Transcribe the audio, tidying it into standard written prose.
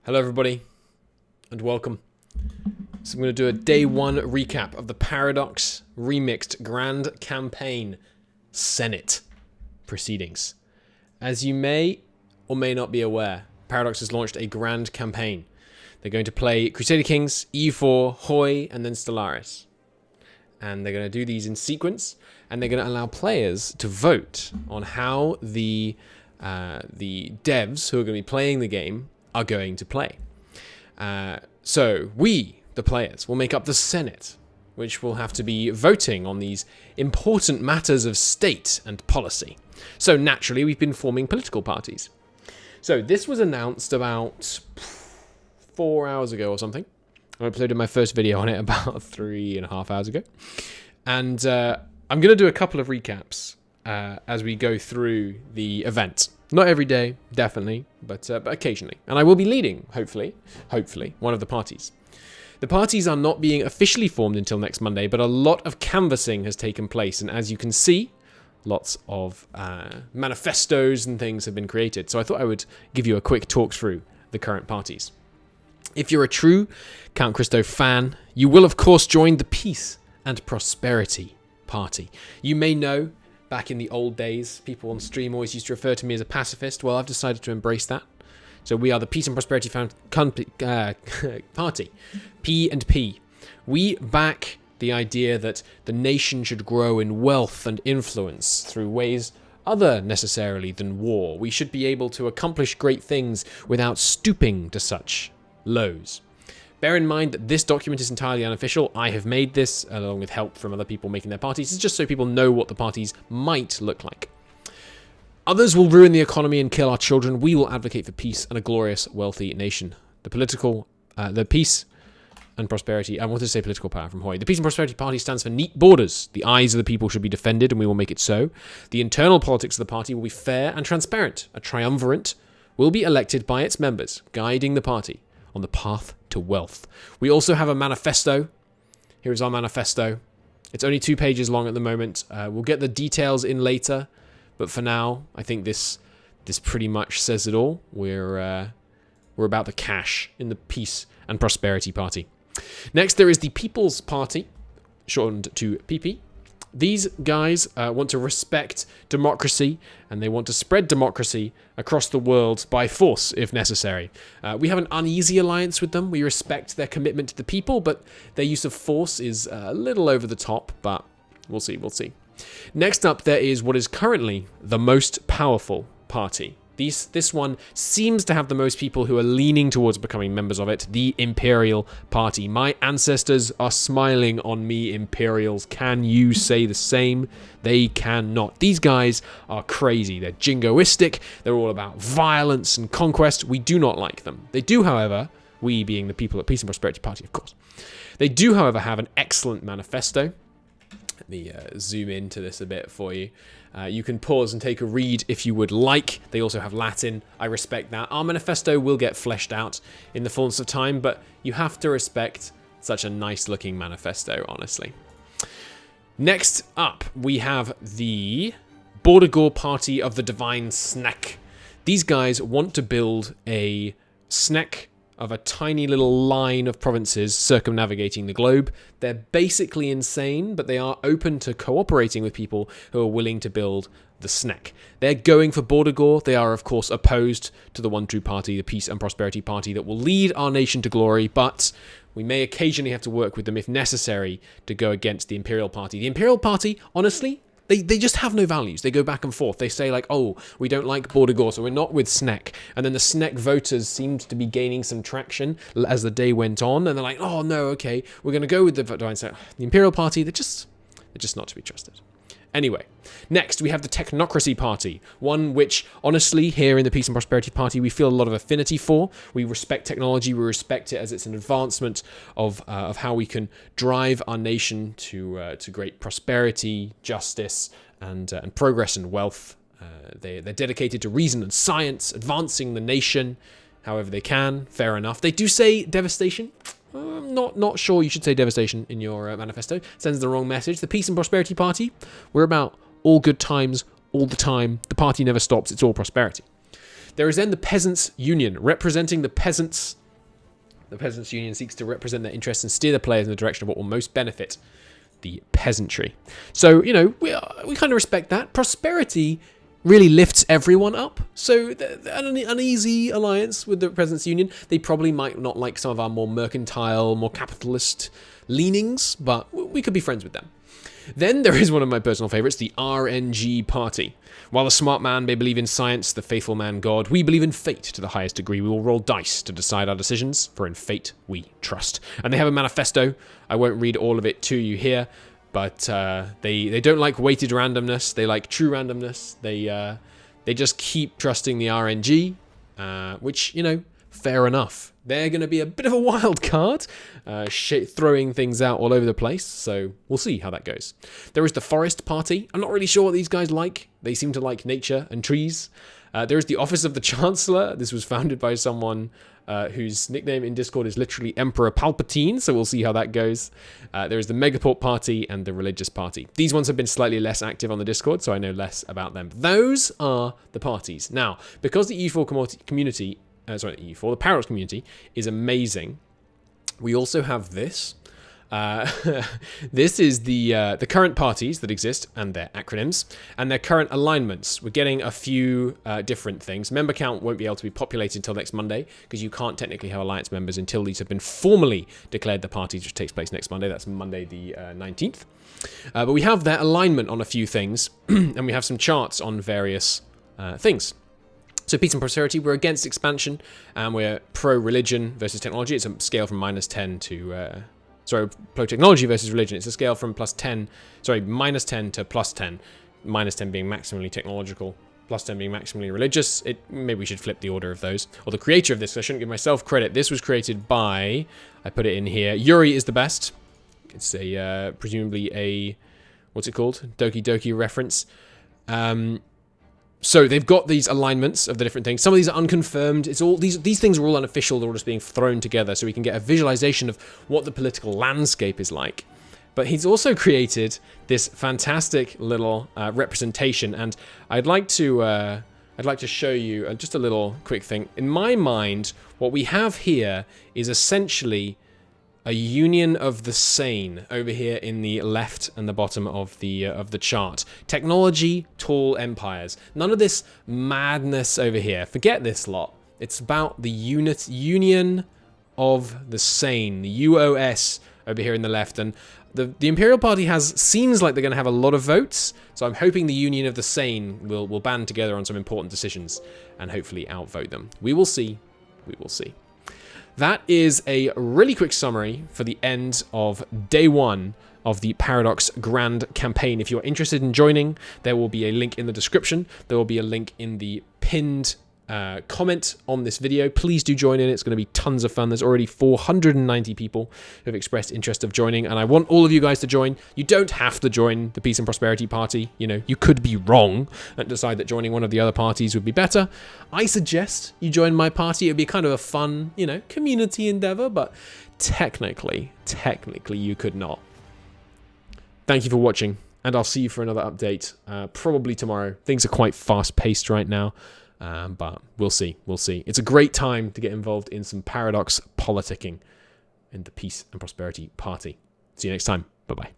Hello everybody, and welcome. So I'm going to do a day one recap of the Paradox Remixed Grand Campaign Senate proceedings. As you may or may not be aware, Paradox has launched a grand campaign. They're going to play Crusader Kings, EU4, Hoi, and then Stellaris. And they're going to do these in sequence, and they're going to allow players to vote on how the devs who are going to be playing the game are going to play. So we, the players, will make up the Senate, which will have to be voting on these important matters of state and policy. So naturally, we've been forming political parties. So this was announced about 4 hours ago or something. I uploaded my first video on it about 3.5 hours ago. And I'm going to do a couple of recaps as we go through the event. Not every day, definitely, but occasionally. And I will be leading, hopefully, one of the parties. The parties are not being officially formed until next Monday, but a lot of canvassing has taken place. And as you can see, lots of manifestos and things have been created. So I thought I would give you a quick talk through the current parties. If you're a true Count Christo fan, you will of course join the Peace and Prosperity Party. You may know, back in the old days, people on stream always used to refer to me as a pacifist. Well, I've decided to embrace that. So we are the Peace and Prosperity Party, P&P. We back the idea that the nation should grow in wealth and influence through ways other necessarily than war. We should be able to accomplish great things without stooping to such lows. Bear in mind that this document is entirely unofficial. I have made this along with help from other people making their parties. It's just so people know what the parties might look like. Others will ruin the economy and kill our children. We will advocate for peace and a glorious, wealthy nation. The peace and prosperity. I wanted to say political power from Hoi. The Peace and Prosperity Party stands for neat borders. The eyes of the people should be defended, and we will make it so. The internal politics of the party will be fair and transparent. A triumvirate will be elected by its members, guiding the party on the path to wealth. We also have a manifesto. Here is our manifesto. It's only 2 pages long at the moment. We'll get the details in later, but for now, I think this pretty much says it all. We're about the cash in the Peace and Prosperity Party. Next, there is the People's Party, shortened to PP. These guys want to respect democracy, and they want to spread democracy across the world by force, if necessary. We have an uneasy alliance with them. We respect their commitment to the people, but their use of force is a little over the top, but we'll see. Next up, there is what is currently the most powerful party. This one seems to have the most people who are leaning towards becoming members of it, the Imperial Party. My ancestors are smiling on me, Imperials. Can you say the same? They cannot. These guys are crazy. They're jingoistic. They're all about violence and conquest. We do not like them. They do, however, we being the people at Peace and Prosperity Party, of course. They do, however, have an excellent manifesto. Let me zoom into this a bit for you. You can pause and take a read if you would like. They also have Latin. I respect that. Our manifesto will get fleshed out in the fullness of time, but you have to respect such a nice-looking manifesto, honestly. Next up, we have the Border Party of the Divine Snack. These guys want to build a snack of a tiny little line of provinces circumnavigating the globe. They're basically insane, but they are open to cooperating with people who are willing to build the snack. They're going for Border. They are, of course, opposed to the one true party, the Peace and Prosperity Party, that will lead our nation to glory, but we may occasionally have to work with them if necessary to go against the Imperial Party. The Imperial Party, honestly, They just have no values. They go back and forth. They say like, oh, we don't like Border, so we're not with Snek. And then the Snek voters seemed to be gaining some traction as the day went on. And they're like, oh, no, okay, we're going to go with the Divine Snack. The Imperial Party, they're just not to be trusted. Anyway, next we have the Technocracy Party, one which, honestly, here in the Peace and Prosperity Party, we feel a lot of affinity for. We respect technology, we respect it as it's an advancement of how we can drive our nation to great prosperity, justice, and progress and wealth. They're dedicated to reason and science, advancing the nation however they can. Fair enough. They do say devastation. I'm not sure you should say devastation in your manifesto. Sends the wrong message. The Peace and Prosperity Party, we're about all good times, all the time. The party never stops. It's all prosperity. There is then the Peasants Union, representing the peasants The Peasants' Union seeks to represent their interests and steer the players in the direction of what will most benefit the peasantry. So, you know, we kind of respect that. Prosperity really lifts everyone up. So an uneasy alliance with the Peasants' Union. They probably might not like some of our more mercantile, more capitalist leanings, but we could be friends with them. Then there is one of my personal favorites, the RNG party. While the smart man may believe in science, the faithful man God, we believe in fate to the highest degree. We will roll dice to decide our decisions, for in fate we trust. And they have a manifesto. I won't read all of it to you here, but they don't like weighted randomness. They like true randomness. They just keep trusting the RNG, which, you know, fair enough. They're going to be a bit of a wild card, throwing things out all over the place, so we'll see how that goes. There is the Forest Party. I'm not really sure what these guys like. They seem to like nature and trees. There is the Office of the Chancellor. This was founded by someone whose nickname in Discord is literally Emperor Palpatine, so we'll see how that goes. There is the Megaport Party and the Religious Party. These ones have been slightly less active on the Discord, so I know less about them. Those are the parties. Now, because the E4 community... the Paradox community is amazing. We also have this. This is the current parties that exist and their acronyms and their current alignments. We're getting a few different things. Member count won't be able to be populated until next Monday because you can't technically have alliance members until these have been formally declared the parties, which takes place next Monday. That's Monday the 19th. But we have their alignment on a few things and we have some charts on various things. So peace and prosperity, we're against expansion, and we're pro-religion versus technology. It's a scale from -10 to... pro-technology versus religion. It's a scale from -10 to +10. -10 being maximally technological, +10 being maximally religious. Maybe we should flip the order of those. Or the creator of this, I shouldn't give myself credit. This was created by... I put it in here. Yuri is the best. It's a presumably a... What's it called? Doki Doki reference. So they've got these alignments of the different things. Some of these are unconfirmed. It's all these things are all unofficial. They're all just being thrown together so we can get a visualization of what the political landscape is like. But he's also created this fantastic little representation, and I'd like to show you just a little quick thing. In my mind, what we have here is essentially a union of the sane over here in the left and the bottom of the chart. Technology, tall empires. None of this madness over here. Forget this lot. It's about the union of the sane, the UOS over here in the left. And the Imperial Party seems like they're going to have a lot of votes. So I'm hoping the union of the sane will band together on some important decisions and hopefully outvote them. We will see. We will see. That is a really quick summary for the end of day 1 of the Paradox Grand Campaign. If you're interested in joining, there will be a link in the description. There will be a link in the pinned comment on this video. Please do join in. It's going to be tons of fun. There's already 490 people who have expressed interest of joining, and I want all of you guys to join. You don't have to join the Peace and Prosperity Party. You know, you could be wrong and decide that joining one of the other parties would be better. I suggest you join my party. It would be kind of a fun, you know, community endeavor, but technically you could not. Thank you for watching, and I'll see you for another update probably tomorrow. Things are quite fast-paced right now. But we'll see. It's a great time to get involved in some Paradox politicking in the Peace and Prosperity Party. See you next time. Bye-bye.